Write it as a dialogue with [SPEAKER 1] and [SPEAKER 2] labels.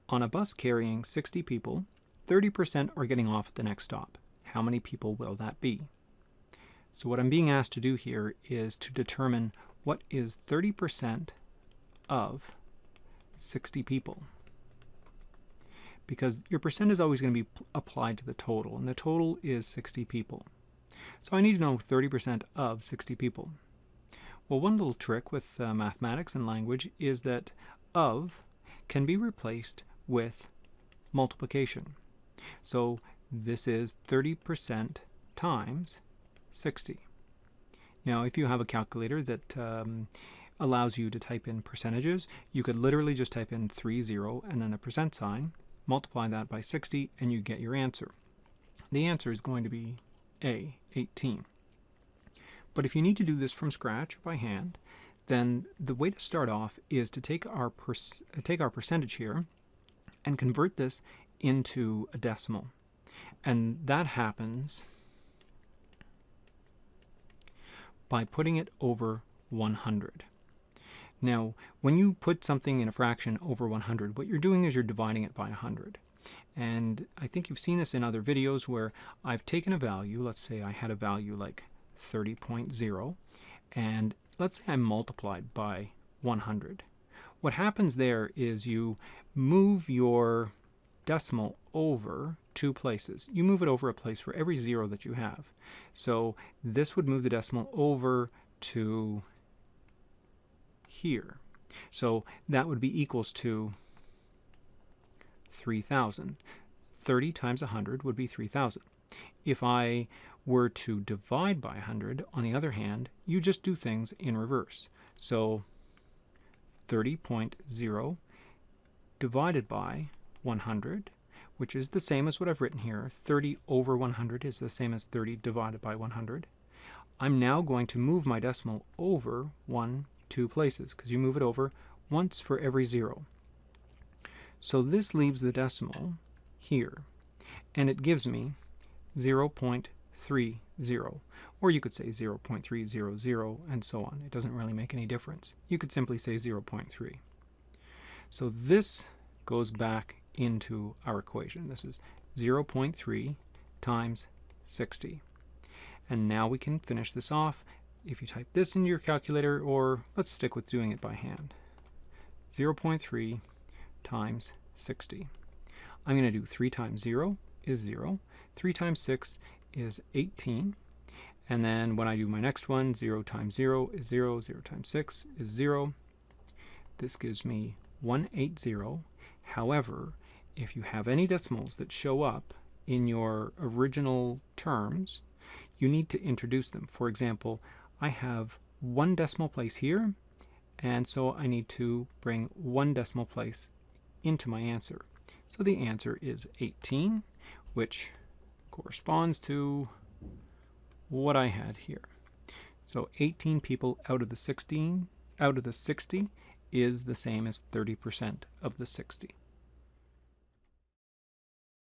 [SPEAKER 1] On a bus carrying 60 people, 30% are getting off at the next stop. How many people will that be? So what I'm being asked to do here is to determine what is 30% of 60 people. Because your percent is always going to be applied to the total, and the total is 60 people. So I need to know 30% of 60 people. Well, one little trick with mathematics and language is that of can be replaced with multiplication. So this is 30% times 60. Now, if you have a calculator that allows you to type in percentages, you could literally just type in 30 and then a percent sign, multiply that by 60, and you get your answer. The answer is going to be A, 18. But if you need to do this from scratch by hand, then the way to start off is to take our percentage here and convert this into a decimal. And that happens by putting it over 100. Now, when you put something in a fraction over 100, what you're doing is you're dividing it by 100. And I think you've seen this in other videos where I've taken a value, let's say I had a value like 30.0, and let's say I multiplied by 100. What happens there is you move your decimal over 2 places. You move it over a place for every 0 that you have. So this would move the decimal over to here. So that would be equals to 3,000. 30 times 100 would be 3,000. If I were to divide by 100, on the other hand, you just do things in reverse. So 30.0 divided by 100, which is the same as what I've written here. 30 over 100 is the same as 30 divided by 100. I'm now going to move my decimal over 2 places, because you move it over once for every 0. So this leaves the decimal here, and it gives me 0.30, or you could say 0.300 and so on. It doesn't really make any difference. You could simply say 0.3. So this goes back into our equation. This is 0.3 times 60. And now we can finish this off. If you type this into your calculator, or let's stick with doing it by hand. 0.3 times 60. I'm going to do 3 times 0 is 0. 3 times 6 is 18. And then when I do my next one, 0 times 0 is 0. 0 times 6 is 0. This gives me 180. However, if you have any decimals that show up in your original terms, you need to introduce them. For example, I have 1 decimal place here, and so I need to bring 1 decimal place into my answer. So the answer is 18, which corresponds to what I had here. So 18 people out of the 60 is the same as 30% of the 60.